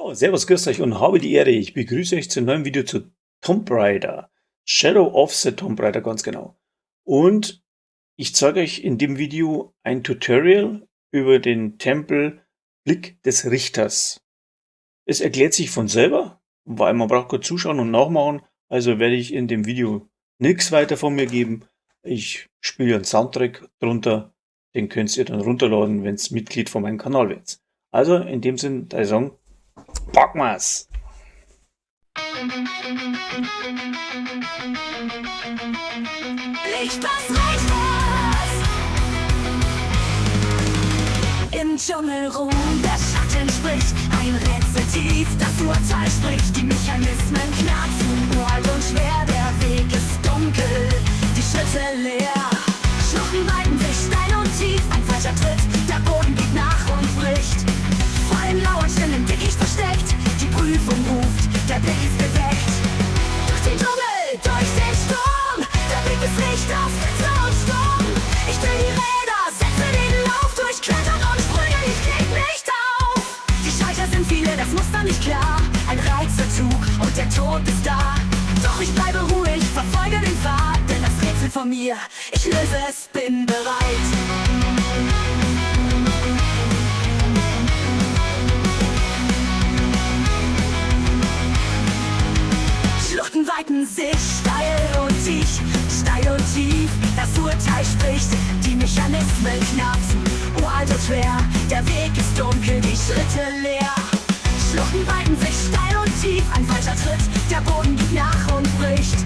So, servus, grüßt euch und habe die Ehre. Ich begrüße euch zu einem neuen Video zu Tomb Raider. Shadow of the Tomb Raider, ganz genau. Und ich zeige euch in dem Video ein Tutorial über den Tempel Blick des Richters. Es erklärt sich von selber, weil man braucht kurz zuschauen und nachmachen. Also werde ich in dem Video nichts weiter von mir geben. Ich spiele einen Soundtrack drunter. Den könnt ihr dann runterladen, wenn ihr Mitglied von meinem Kanal werdet. Also in dem Sinn, der Song. Packen wir's! Licht des Richters im Dschungel ruhen, der Schatten spricht, ein Rätsel tief, das Urteil spricht, die Mechanismen knacken, uralt und schwer, der Weg ist dunkel, die Schritte leer, Schluchten weiten sich steil und tief, ein falscher Tritt, der Boden geht nach und bricht, vor dem lauen Stillen Dickicht versteckt, die Prüfung ruft, der Blick ist geweckt, durch den Dschungel, durch den Sturm, der Blick des Richters, Blitze und Sturm, ich dreh die Räder, setze den Lauf, durchklettern und Sprünge, ich leg nicht auf, die Schalter sind viele, das Muster nicht klar, ein Reizezug und der Tod ist da, doch ich bleibe ruhig, verfolge den Pfad, denn das Rätsel von mir, ich löse es, bin bereit. Schluchten weiten sich steil und tief, das Urteil spricht, die Mechanismen knapsen, uralt und schwer, der Weg ist dunkel, die Schritte leer. Schluchten weiten sich steil und tief, ein falscher Tritt, der Boden gibt nach und bricht.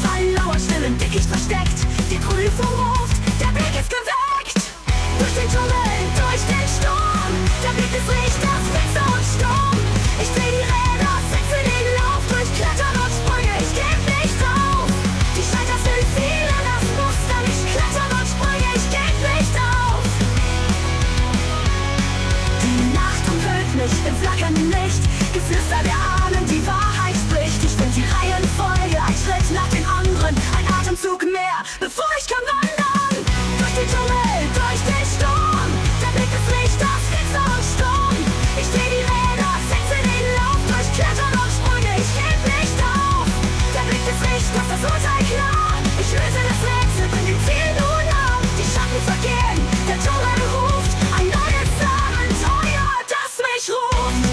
Fallen lauer Stillen, Dickicht versteckt, die Prüfung ruft, der Blick ist geweckt. Durch den Dschungel, durch den Sturm, der Blick des Richters, Blitze und Sturm. Ich dreh die Räder, setze den Lauf, durchklettern und Sprünge, ich geb nicht auf. Die Schalter sind viele, das Muster nicht klettern und Sprünge, ich geb nicht auf. Die Nacht umhüllt mich im flackernden Licht, Geflüster der Ahnen, die Wahrheit spricht. Ich find die Reihenfolge, ein Schritt nach dem anderen, ein Atemzug mehr, bevor ich kann wandern. Durch den Dschungel, durch den Sturm, der Blick des Richters, Blitze und Sturm. Ich dreh die Räder, setze den Lauf, durchklettern und Sprünge, ich geb nicht auf. Der Blick des Richters, das Urteil klar, ich löse das Rätsel, bring dem Ziel nun nah. Die Schatten vergehen, der Dschungel ruft, ein neues Abenteuer, das mich ruft.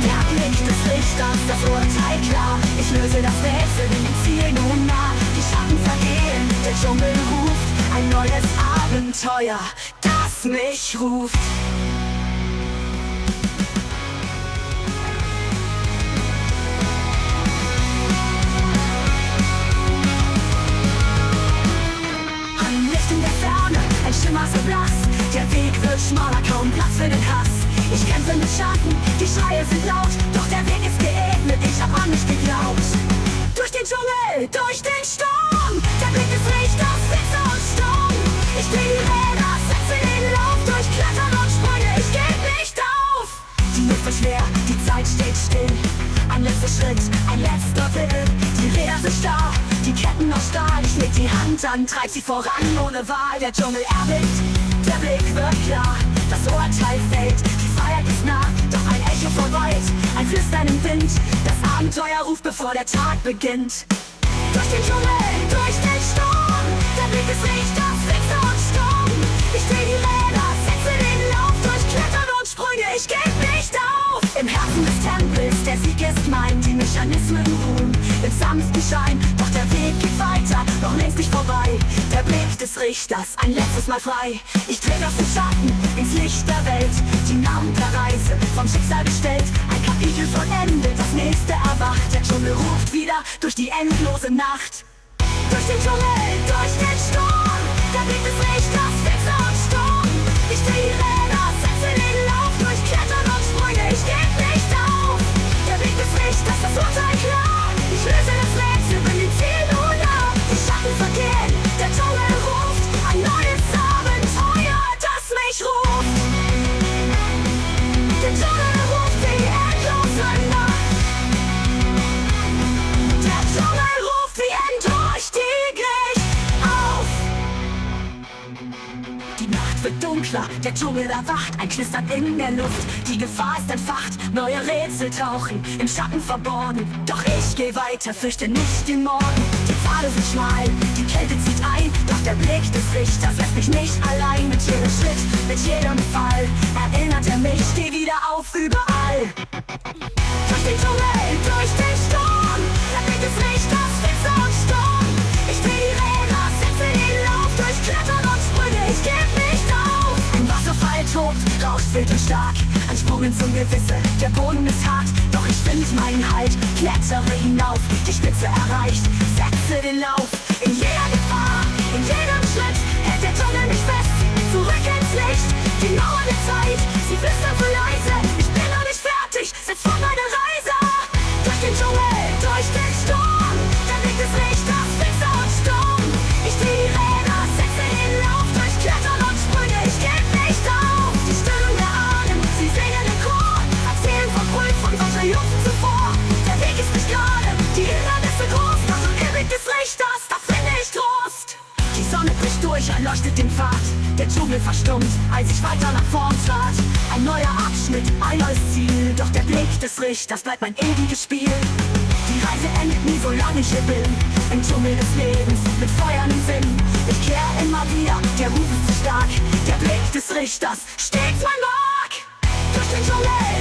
Der Blick des Richters, das Urteil klar, ich löse das Rätsel, bring dem Ziel nun nah. Die Schatten vergehen, der Dschungel ruft, ein neues Abenteuer, das mich ruft. Ein Licht in der Ferne, ein Schimmer so blass, der Weg wird schmaler, kaum Platz für den Hass. Ich kämpfe mit Schatten, die Schreie sind laut, doch der Weg ist geebnet, ich hab an mich geglaubt. Durch den Dschungel, durch den Sturm, der Blick des Richters, Blitze und Sturm. Ich dreh die Räder, setze den Lauf, durchklettern und Sprünge, ich geb nicht auf. Die Luft wird schwer, die Zeit steht still, ein letzter Schritt, ein letzter Will. Die Räder sind starr, die Ketten aus Stahl, ich leg die Hand an, treib sie voran ohne Wahl. Der Dschungel erblickt, der Blick wird klar, das Urteil fällt, die Freiheit ist nah, doch ein Echo von weit, ein Flüstern im Wind, das Abenteuer ruft, bevor der Tag beginnt. Durch den Dschungel, durch den Sturm, der Blick des Richters, Blitze und Sturm. Ich dreh die Räder, setze den Lauf, durchklettern und Sprünge, ich geb nicht auf. Im Herzen des Tempels, der Sieg ist mein, die Mechanismen ruhen im sanften Schein, doch der Weg geht weiter, noch längst nicht vorbei. Der Blick des Richters, ein letztes Mal frei. Ich trete aus dem Schatten ins Licht der Welt, die Namen der Reise vom Schicksal bestellt. Ein Kapitel vollendet, das nächste erwacht. Der Dschungel ruft wieder durch die endlose Nacht. Durch den Dschungel, durch den Sturm, der Blick des Richters, Blitze und Sturm. Ich dreh die Räder, setze den Lauf, durchklettern und Sprünge, ich geb nicht auf. Der Blick des Richters, das Urteil klar, ich löse das Rätsel, bin dem Ziel nun nah. Die Schatten vergehen, der Dschungel ruft, ein neues Abenteuer, das mich ruft. Der Dschungel ruft die endlose Nacht. Der Dschungel ruft wie ein Durchstieg auf. dunkler, der Dschungel erwacht, ein Knistern in der Luft, die Gefahr ist entfacht, neue Rätsel tauchen, im Schatten verborgen. Doch ich geh weiter, fürchte nicht den Morgen. Die Pfade sind schmal, die Kälte zieht ein, doch der Blick des Richters lässt mich nicht allein. Mit jedem Schritt, mit jedem Fall erinnert er mich, steh wieder auf überall. Durch den Dschungel, durch den Sturm, da bringt es Richters, Witze und Sturm. Ich dreh die Räder, setze den Lauf, durch Klettern und Sprünge, ich geb nicht auf. Ein Wasserfall tobt, rauscht wild und stark, ein Sprung ins Ungewisse, der Boden ist hart, doch ich find meinen Halt, klettere hinauf, die Spitze erreicht, setze den Lauf. In jeder Gefahr, in jedem Schritt, hält der Dschungel mich fest, zurück ins Licht, die Mauer der Zeit, sie flüstern so leise, ich bin noch nicht fertig, setz vor meine Reise. Durch den Dschungel, durch den Sturm, da liegt es Richters, Witze und Sturm. Ich dreh die Räder, setze den Lauf, durch Klettern und Sprünge, ich geb nicht auf. Die Stimmung der Ahnen, sie singen im Chor, erzählen von Brüll, von Triumphen zuvor. Der Weg ist nicht gerade, die Hindernisse groß, doch im Irrweg des Richters, da finde ich Trost. Die Sonne bricht durch, erleuchtet den Pfad, der Dschungel verstummt, als ich weiter nach vorn trat. Ein neuer Abschnitt, ein neues Ziel, doch der Blick des Richters bleibt mein ewiges Spiel. Die Reise endet nie, solange ich hier bin, im Dschungel des Lebens, mit Feuern im Sinn. Ich kehr immer wieder, der Ruf ist zu stark, der Blick des Richters stets mein Mark. Durch den Dschungel,